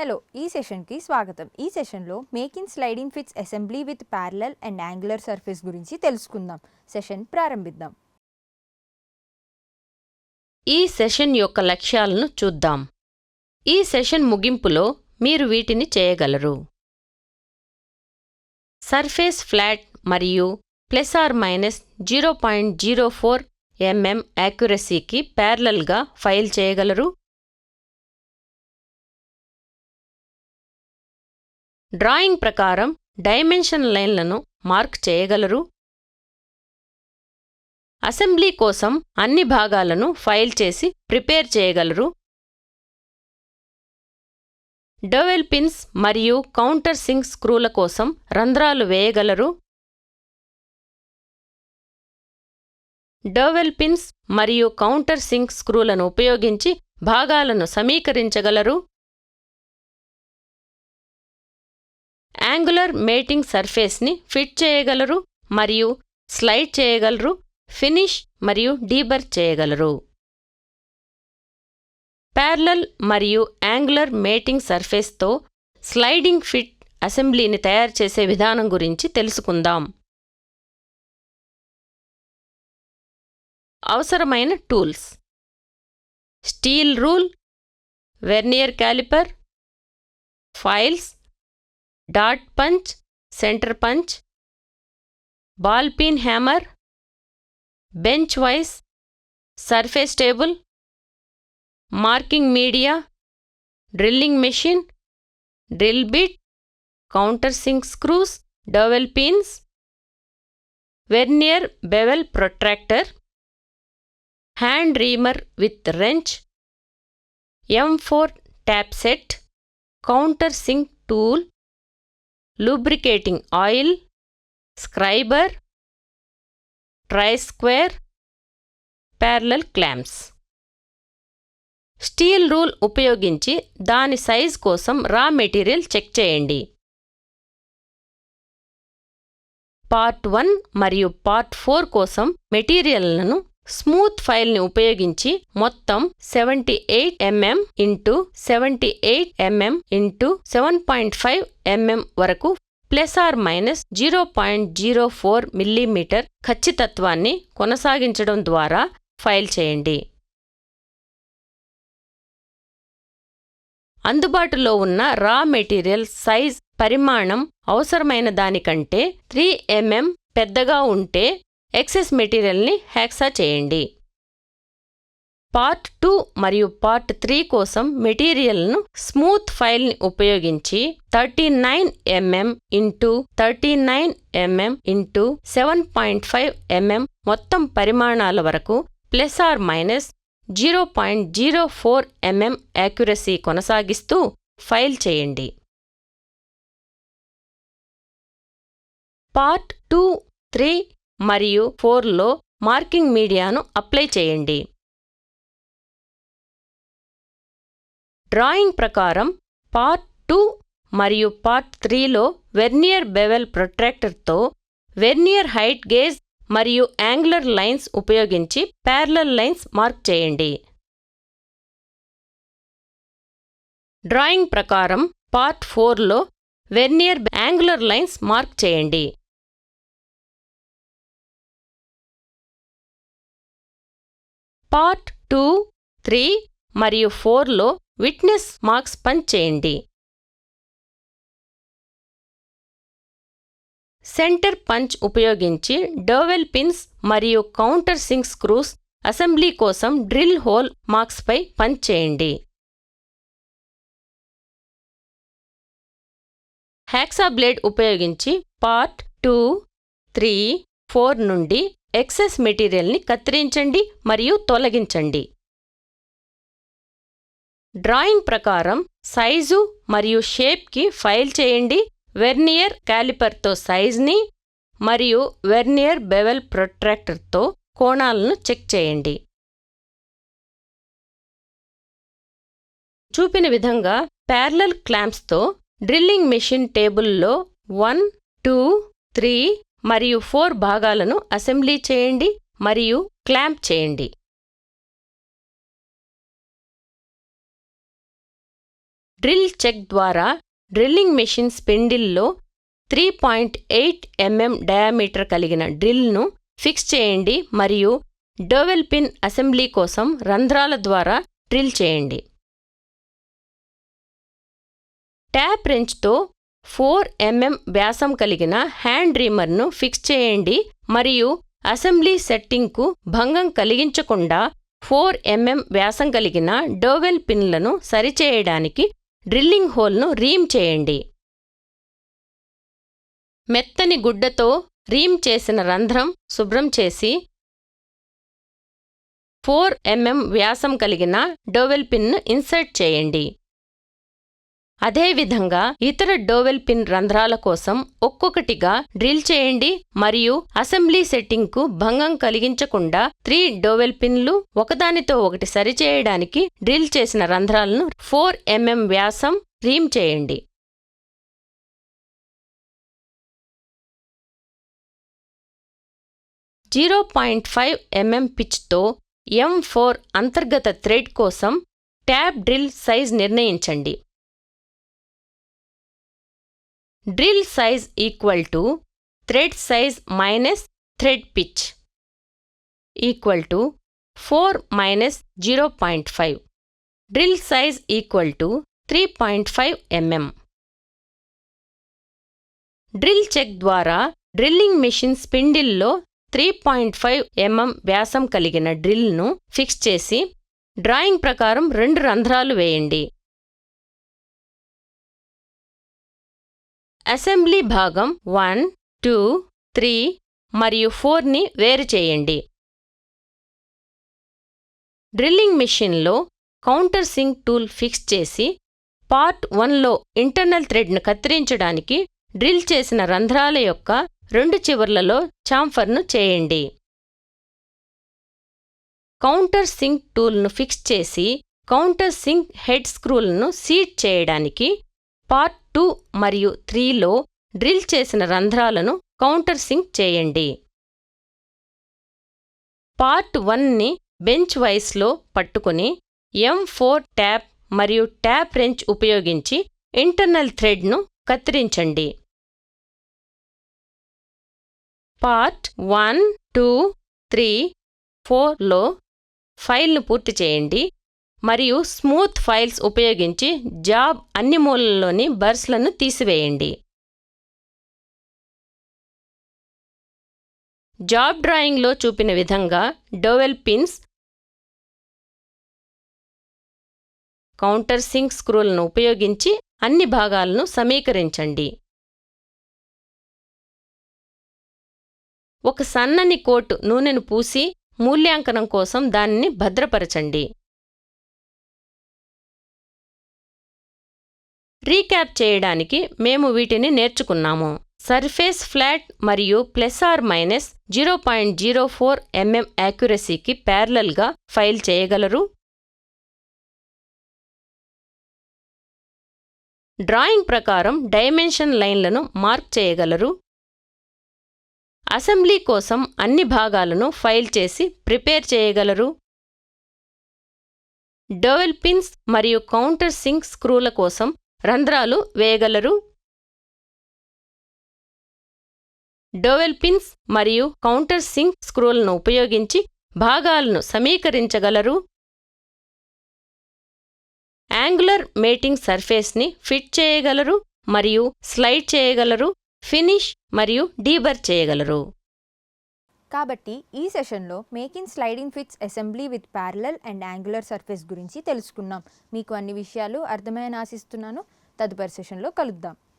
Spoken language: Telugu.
హలో, ఈ సెషన్కి స్వాగతం. ఈ సెషన్లో making sliding fits assembly with parallel and angular surface గురించి తెలుసుకుందాం. సెషన్ ప్రారంభిద్దాం. ఈ సెషన్ యొక్క లక్ష్యాలను చూద్దాం. ఈ సెషన్ ముగింపులో మీరు వీటిని చేయగలరు. సర్ఫేస్ ఫ్లాట్ మరియు ±0.04 mm యాక్యురసీకి ప్యారలల్గా ఫైల్ చేయగలరు. డ్రాయింగ్ ప్రకారం డైమెన్షన్ లైన్లను మార్క్ చేయగలరు. అసెంబ్లీ కోసం అన్ని భాగాలను ఫైల్ చేసి ప్రిపేర్ చేయగలరు. డోవెల్ పిన్స్ మరియు కౌంటర్ సింక్ స్క్రూల కోసం రంధ్రాలు వేయగలరు. డోవెల్ పిన్స్ మరియు కౌంటర్ సింక్ స్క్రూలను ఉపయోగించి భాగాలను సమీకరించగలరు. యాంగులర్ మేటింగ్ సర్ఫేస్ని ఫిట్ చేయగలరు మరియు స్లైడ్ చేయగలరు. ఫినిష్ మరియు డీబర్ చేయగలరు. ప్యారలల్ మరియు యాంగులర్ మేటింగ్ సర్ఫేస్తో స్లైడింగ్ ఫిట్ అసెంబ్లీని తయారు చేసే విధానం గురించి తెలుసుకుందాం. అవసరమైన tools: steel rule, vernier caliper, files, dot punch, centre punch, ball pin hammer, bench vice, surface table, marking media, drilling machine, drill bit, countersink screws, dowel pins, vernier bevel protractor, hand reamer with wrench, M4 tap set, countersink tool, lubricating oil, scriber, try square, parallel clamps. Steel rule ఉపయోగించి దాని సైజ్ కోసం రా మెటీరియల్ చెక్ చేయండి. పార్ట్ 1 మరియు పార్ట్ 4 కోసం మెటీరియల్లను స్మూత్ ఫైల్ని ఉపయోగించి మొత్తం 78 mm x 78 mm x 7.5 mm వరకు ±0.04 mm ఖచ్చితత్వాన్ని కొనసాగించడం ద్వారా ఫైల్ చేయండి. అందుబాటులో ఉన్న రా మెటీరియల్ సైజ్ పరిమాణం అవసరమైన దానికంటే 3 mm పెద్దగా ఉంటే ఎక్సెస్ మెటీరియల్ని హ్యాక్సా చేయండి. పార్ట్ 2 మరియు పార్ట్ 3 కోసం మెటీరియల్ను స్మూత్ ఫైల్ని ఉపయోగించి 39 mm x 39 mm x 7.5 mm మొత్తం పరిమాణాల వరకు ±0.04 mm యాక్యురసీ కొనసాగిస్తూ ఫైల్ చేయండి. పార్ట్ 2, 3 మరియు 4లో మార్కింగ్ మీడియాను అప్లై చేయండి. డ్రాయింగ్ ప్రకారం పార్ట్ 2 మరియు పార్ట్ 3లో వెర్నియర్ బెవెల్ ప్రొట్రాక్టర్తో వెర్నియర్ హైట్ గేజ్ మరియు యాంగులర్ లైన్స్ ఉపయోగించి ప్యారలల్ లైన్స్ మార్క్ చేయండి. డ్రాయింగ్ ప్రకారం పార్ట్ 4లో వెర్నియర్ యాంగులర్ లైన్స్ మార్క్ చేయండి. పార్ట్ 2, 3 మరియు 4లో విట్నెస్ మార్క్స్ పంచ్ చేయండి. సెంటర్ పంచ్ ఉపయోగించి డోవెల్ పిన్స్ మరియు కౌంటర్ సింక్ స్క్రూస్ అసెంబ్లీ కోసం డ్రిల్ హోల్ మార్క్స్పై పంచ్ చేయండి. హ్యాక్సా బ్లేడ్ ఉపయోగించి పార్ట్ 2, 3, 4 నుండి ఎక్సెస్ మెటీరియల్ని కత్తిరించండి మరియు తొలగించండి. డ్రాయింగ్ ప్రకారం సైజు మరియు షేప్కి ఫైల్ చేయండి. వెర్నియర్ క్యాలిపర్తో సైజ్ని మరియు వెర్నియర్ బెవెల్ ప్రొట్రాక్టర్తో కోణాలను చెక్ చేయండి. చూపిన విధంగా ప్యారలల్ క్లాంప్స్తో డ్రిల్లింగ్ మెషిన్ టేబుల్లో 1, 2, 3 మరియు 4 భాగాలను అసెంబ్లీ చేయండి మరియు క్లాంప్ చేయండి. డ్రిల్ చెక్ ద్వారా డ్రిల్లింగ్ మెషిన్ స్పిండిల్లో 3.8 mm డయామీటర్ కలిగిన డ్రిల్ను ఫిక్స్ చేయండి మరియు డోవెల్ పిన్ అసెంబ్లీ కోసం రంధ్రాల ద్వారా డ్రిల్ చేయండి. ట్యాప్ రెంచ్తో 4 mm వ్యాసం కలిగిన హ్యాండ్ రీమర్ను ఫిక్స్ చేయండి మరియు అసెంబ్లీ సెట్టింగ్కు భంగం కలిగించకుండా 4 mm వ్యాసం కలిగిన డోవెల్ పిన్లను సరిచేయడానికి డ్రిల్లింగ్ హోల్ను రీమ్ చేయండి. మెత్తని గుడ్డతో రీమ్ చేసిన రంధ్రం శుభ్రం చేసి 4 mm వ్యాసం కలిగిన డోవెల్ పిన్ను ఇన్సర్ట్ చేయండి. అదేవిధంగా ఇతర డోవెల్ పిన్ రంధ్రాల కోసం ఒక్కొక్కటిగా డ్రిల్ చేయండి మరియు అసెంబ్లీ సెట్టింగ్కు భంగం కలిగించకుండా 3 డోవెల్ పిన్లు ఒకదానితో ఒకటి సరిచేయడానికి డ్రిల్ చేసిన రంధ్రాలను 4 mm వ్యాసం రీమ్ చేయండి. .5 mm పిచ్తో M4 అంతర్గత థ్రెడ్ కోసం ట్యాప్ డ్రిల్ సైజ్ నిర్ణయించండి. Drill size equal to thread size minus thread pitch equal to 4 minus 0.5. Drill size equal to 3.5 mm. Drill check ద్వారా డ్రిల్లింగ్ మెషిన్ స్పిండిల్లో 3.5 mm వ్యాసం కలిగిన డ్రిల్ను ఫిక్స్ చేసి డ్రాయింగ్ ప్రకారం 2 రంధ్రాలు వేయండి. అసెంబ్లీ భాగం 1, 2, 3 మరియు 4ని వేరు చేయండి. డ్రిల్లింగ్ మెషిన్లో కౌంటర్ సింక్ టూల్ ఫిక్స్ చేసి పార్ట్ 1లో ఇంటర్నల్ థ్రెడ్ను కత్తిరించడానికి డ్రిల్ చేసిన రంధ్రాల యొక్క 2 చివర్లలో చాంఫర్ను చేయండి. కౌంటర్ సింక్ టూల్ను ఫిక్స్ చేసి కౌంటర్ సింక్ హెడ్ స్క్రూలను సీట్ చేయడానికి పార్ట్ 2 మరియు 3లో డ్రిల్ చేసిన రంధ్రాలను కౌంటర్ సింక్ చేయండి. పార్ట్ 1ని బెంచ్ వైస్లో పట్టుకుని M4 ట్యాప్ మరియు ట్యాప్ రెంచ్ ఉపయోగించి ఇంటర్నల్ థ్రెడ్ను కత్తిరించండి. పార్ట్ 1, 2, 3, 4లో ఫైల్ను పూర్తి చేయండి మరియు స్మూత్ ఫైల్స్ ఉపయోగించి జాబ్ అన్ని మూలల్లోని బర్స్లను తీసివేయండి. జాబ్ డ్రాయింగ్లో చూపిన విధంగా డోవెల్ పిన్స్, కౌంటర్ సింక్ స్క్రూలను ఉపయోగించి అన్ని భాగాలను సమీకరించండి. ఒక సన్నని కోట్ నూనెను పూసి మూల్యాంకనం కోసం దానిని భద్రపరచండి. రీక్యాప్ చేయడానికి మేము వీటిని నేర్చుకున్నాము. సర్ఫేస్ ఫ్లాట్ మరియు ±0.04 mm యాక్యురసీకి ప్యారలల్గా ఫైల్ చేయగలరు. డ్రాయింగ్ ప్రకారం డైమెన్షన్ లైన్లను మార్క్ చేయగలరు. అసెంబ్లీ కోసం అన్ని భాగాలను ఫైల్ చేసి ప్రిపేర్ చేయగలరు. డోవెల్ పిన్స్ మరియు కౌంటర్ సింక్ స్క్రూల కోసం రంధ్రాలు వేయగలరు. డోవెల్ పిన్స్ మరియు కౌంటర్ సింక్ స్క్రూలను ఉపయోగించి భాగాలను సమీకరించగలరు. యాంగులర్ మేటింగ్ సర్ఫేస్ని ఫిట్ చేయగలరు మరియు స్లైడ్ చేయగలరు. ఫినిష్ మరియు డీబర్ చేయగలరు. కాబట్టి ఈ సెషన్లో making sliding fits assembly with parallel and angular surface గురించి తెలుసుకున్నాం. మీకు అన్ని విషయాలు అర్థమయ్యని ఆశిస్తున్నాను. తదుపరి సెషన్లో కలుద్దాం.